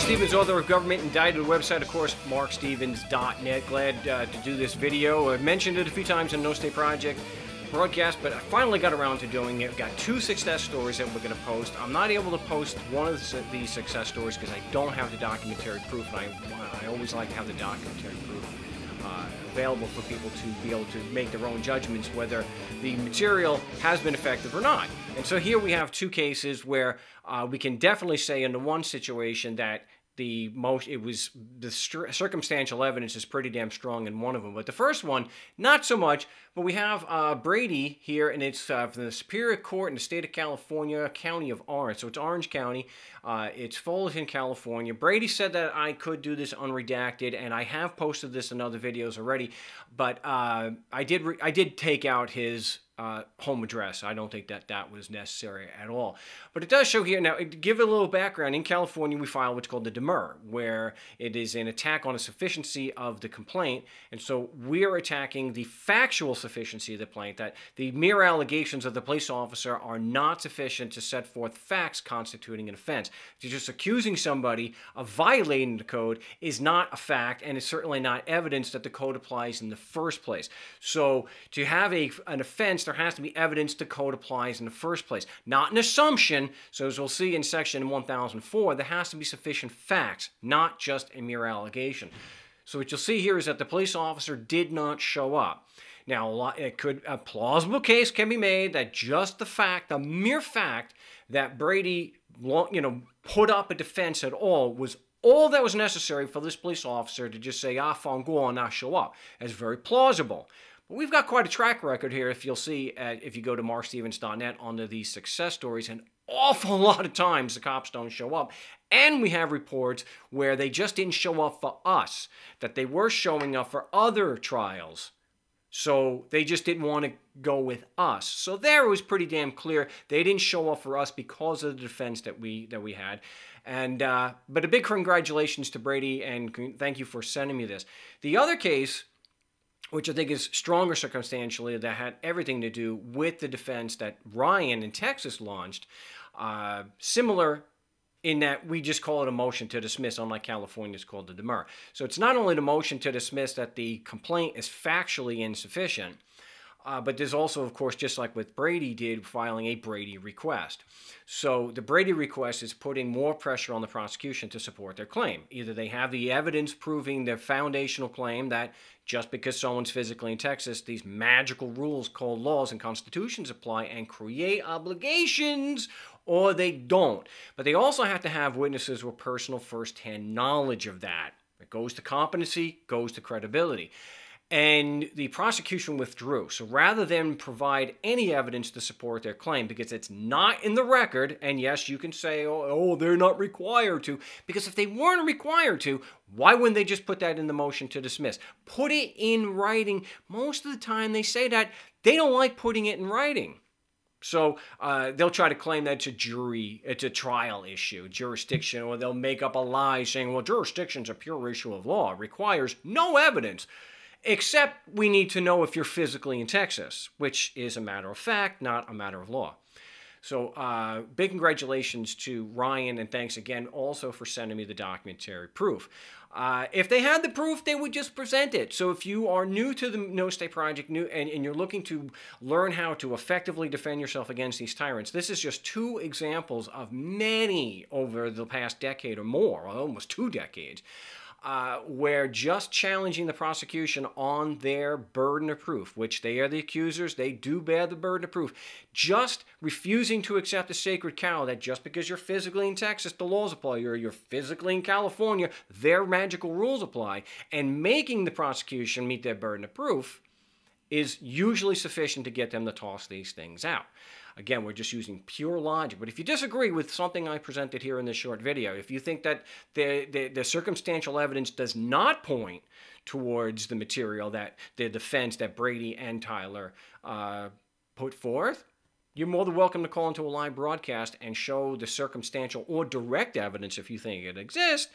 Stevens, author of Government Indicted, website, of course, markstevens.net. Glad to do this video. I've mentioned it a few times in No State Project broadcast, but I finally got around to doing it. We've got 2 success stories that we're going to post. I'm not able to post one of these success stories because I don't have the documentary proof, and I always like to have the documentary proof available for people to be able to make their own judgments whether the material has been effective or not. And so here we have 2 cases where we can definitely say in the one situation that the circumstantial evidence is pretty damn strong in one of them. But the first one, not so much. But we have Brady here, and it's from the Superior Court in the state of California, county of Orange. So it's Orange County. It's Fullerton, California. Brady said that I could do this unredacted, and I have posted this in other videos already. But I did take out his home address. I don't think that was necessary at all. But it does show here. Now, to give a little background, in California we file what's called the demur, where it is an attack on the sufficiency of the complaint. And so we're attacking the factual sufficiency of the complaint, that the mere allegations of the police officer are not sufficient to set forth facts constituting an offense. Just accusing somebody of violating the code is not a fact, and it's certainly not evidence that the code applies in the first place. So to have an offense, there has to be evidence the code applies in the first place, not an assumption. So as we'll see in section 1004, there has to be sufficient facts, not just a mere allegation. So what you'll see here is that the police officer did not show up. Now, a plausible case can be made that just the mere fact that Brady, put up a defense at all was all that was necessary for this police officer to just say, fine, go on, not show up. That's very plausible. But we've got quite a track record here, if you'll see, if you go to markstevens.net under these success stories, an awful lot of times the cops don't show up. And we have reports where they just didn't show up for us, that they were showing up for other trials. So they just didn't want to go with us. So there it was pretty damn clear they didn't show up for us because of the defense that we had. And but a big congratulations to Brady, and thank you for sending me this. The other case, which I think is stronger circumstantially, that had everything to do with the defense that Ryan in Texas launched, similar in that we just call it a motion to dismiss, unlike California's called the demur. So it's not only the motion to dismiss that the complaint is factually insufficient, but there's also, of course, just like with Brady did, filing a Brady request. So the Brady request is putting more pressure on the prosecution to support their claim. Either they have the evidence proving their foundational claim that just because someone's physically in Texas, these magical rules called laws and constitutions apply and create obligations, or they don't. But they also have to have witnesses with personal first-hand knowledge of that. It goes to competency, goes to credibility. And the prosecution withdrew. So rather than provide any evidence to support their claim, because it's not in the record, and yes, you can say, oh, they're not required to, because if they weren't required to, why wouldn't they just put that in the motion to dismiss? Put it in writing. Most of the time they say that they don't like putting it in writing. So they'll try to claim that it's a trial issue, jurisdiction, or they'll make up a lie saying, well, jurisdiction's a pure issue of law. It requires no evidence. Except we need to know if you're physically in Texas, which is a matter of fact, not a matter of law. So big congratulations to Ryan, and thanks again also for sending me the documentary proof. If they had the proof, they would just present it. So if you are new to the No State Project and you're looking to learn how to effectively defend yourself against these tyrants, this is just 2 examples of many over the past decade or more, or almost 2 decades, where just challenging the prosecution on their burden of proof, which they are the accusers, they do bear the burden of proof, just refusing to accept the sacred cow that just because you're physically in Texas, the laws apply, or you're physically in California, their magical rules apply, and making the prosecution meet their burden of proof is usually sufficient to get them to toss these things out. Again, we're just using pure logic. But if you disagree with something I presented here in this short video, if you think that the circumstantial evidence does not point towards the material that the defense that Brady and Tyler put forth, you're more than welcome to call into a live broadcast and show the circumstantial or direct evidence if you think it exists.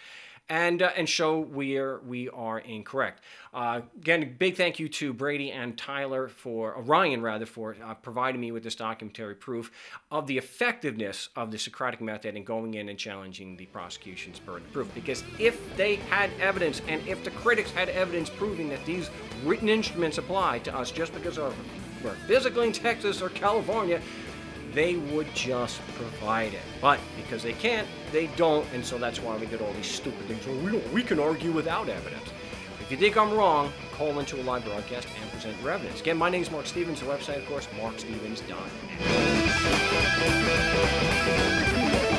and show where we are incorrect. Again, a big thank you to Brady and Ryan rather, for providing me with this documentary proof of the effectiveness of the Socratic method and going in and challenging the prosecution's burden of proof. Because if they had evidence, and if the critics had evidence proving that these written instruments apply to us just because we're physically in Texas or California, they would just provide it. But because they can't, they don't, and so that's why we get all these stupid things. Well, we can argue without evidence. If you think I'm wrong, call into a live broadcast and present your evidence. Again, my name is Marc Stevens. The website, of course, marcstevens.net.